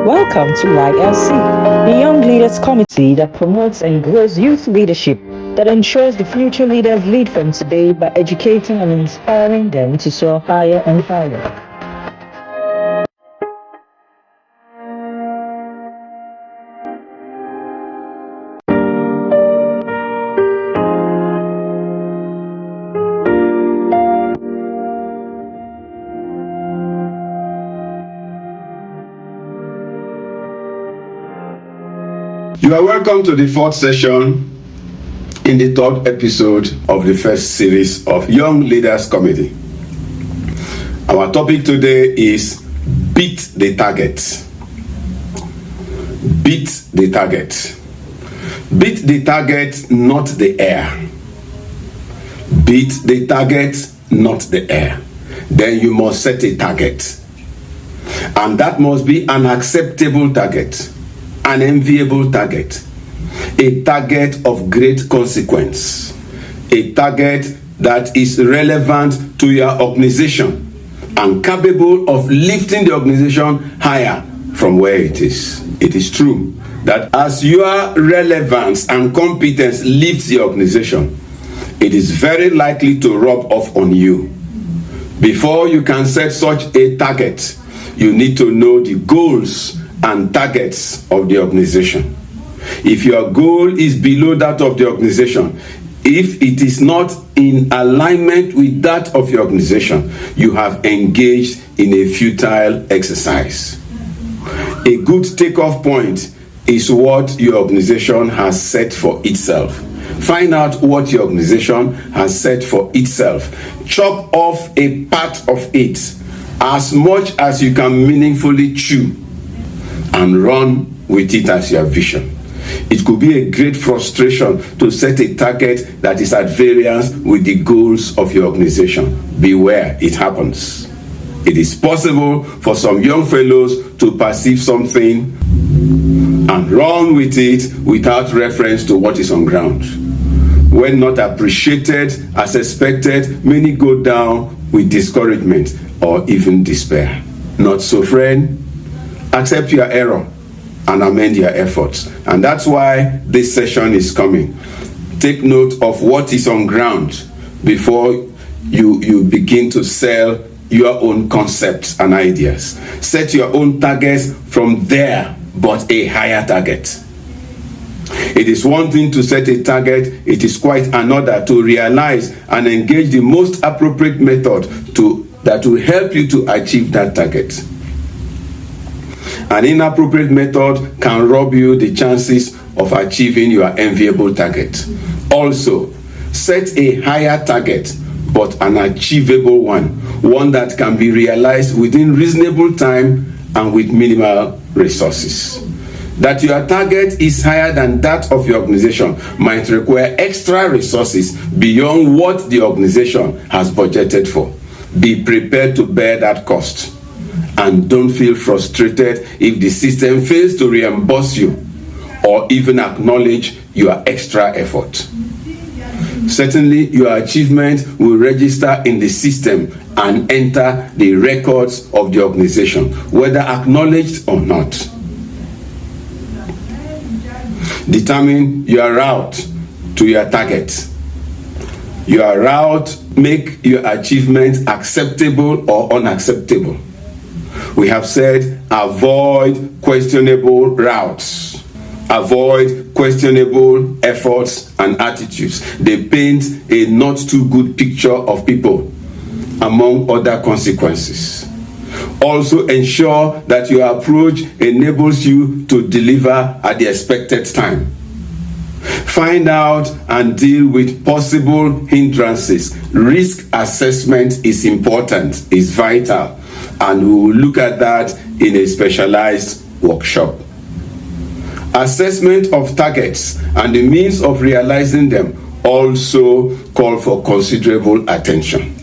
Welcome to YLC, the Young Leaders Committee that promotes and grows youth leadership that ensures the future leaders lead from today by educating and inspiring them to soar higher and higher. You are welcome to the fourth session in the third episode of the first series of Young Leaders Committee. Our topic today is Beat the Target. Beat the target. Beat the target, not the air. Beat the target, not the air. Then you must set a target. And that must be an acceptable target. An enviable target, a target of great consequence, a target that is relevant to your organization and capable of lifting the organization higher from where it is. It is true that as your relevance and competence lifts the organization, it is very likely to rub off on you. Before you can set such a target, you need to know the goals and targets of the organization. If your goal is below that of the organization, if it is not in alignment with that of your organization, you have engaged in a futile exercise. A good takeoff point is what your organization has set for itself. Find out what your organization has set for itself. Chop off a part of it, as much as you can meaningfully chew, and run with it as your vision. It could be a great frustration to set a target that is at variance with the goals of your organization. Beware, it happens. It is possible for some young fellows to perceive something and run with it without reference to what is on ground. When not appreciated as expected, many go down with discouragement or even despair. Not so, friend. Accept your error and amend your efforts. And that's why this session is coming. Take note of what is on ground before you begin to sell your own concepts and ideas. Set your own targets from there, but a higher target. It is one thing to set a target, it is quite another to realize and engage the most appropriate method that will help you to achieve that target. An inappropriate method can rob you the chances of achieving your enviable target. Also, set a higher target, but an achievable one that can be realized within reasonable time and with minimal resources. That your target is higher than that of your organization might require extra resources beyond what the organization has budgeted for. Be prepared to bear that cost. And don't feel frustrated if the system fails to reimburse you or even acknowledge your extra effort. Certainly, your achievement will register in the system and enter the records of the organization, whether acknowledged or not. Determine your route to your target. Your route make your achievement acceptable or unacceptable. We have said avoid questionable routes. Avoid questionable efforts and attitudes. They paint a not too good picture of people, among other consequences. Also ensure that your approach enables you to deliver at the expected time. Find out and deal with possible hindrances. Risk assessment is important, is vital. And we will look at that in a specialized workshop. Assessment of targets and the means of realizing them also call for considerable attention.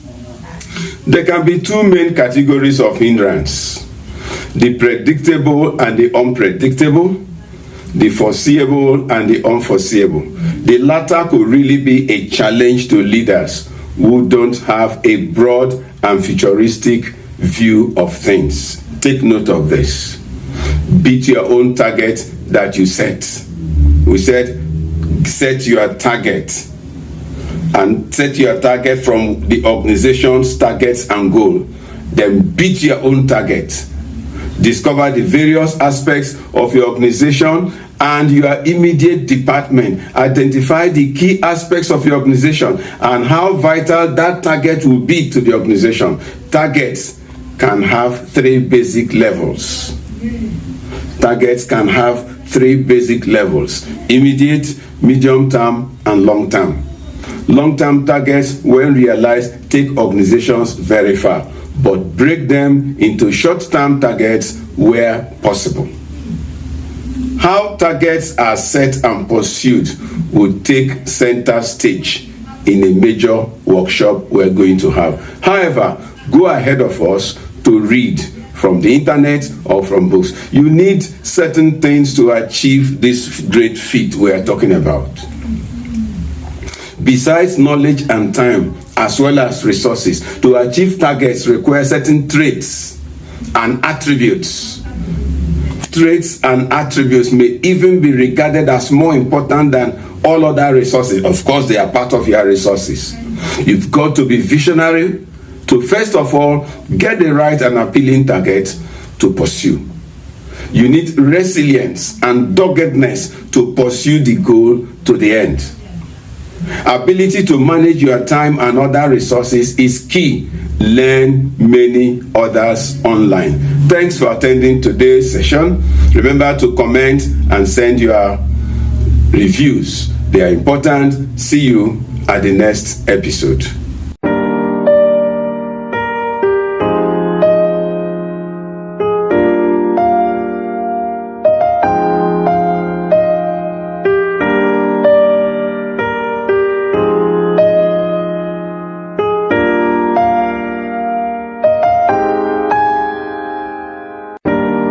There can be two main categories of hindrance: the predictable and the unpredictable, the foreseeable and the unforeseeable. The latter could really be a challenge to leaders who don't have a broad and futuristic view of things. Take note of this. beat your own target that you set. We said set your target, and set your target from the organization's targets and goal. Then beat your own target. Discover the various aspects of your organization and your immediate department. Identify the key aspects of your organization and how vital that target will be to the organization. Targets can have three basic levels. Targets can have three basic levels: immediate, medium term, and long term. Long-term targets, when realized, take organizations very far, but break them into short-term targets where possible. How targets are set and pursued will take center stage in a major workshop we're going to have. However, go ahead of us to read from the internet or from books. You need certain things to achieve this great feat we are talking about. Besides knowledge and time, as well as resources, to achieve targets require certain traits and attributes. Traits and attributes may even be regarded as more important than all other resources. Of course, they are part of your resources. You've got to be visionary to, first of all, get the right and appealing target to pursue. You need resilience and doggedness to pursue the goal to the end. Ability to manage your time and other resources is key. Learn many others online. Thanks for attending today's session. Remember to comment and send your reviews. They are important. See you at the next episode.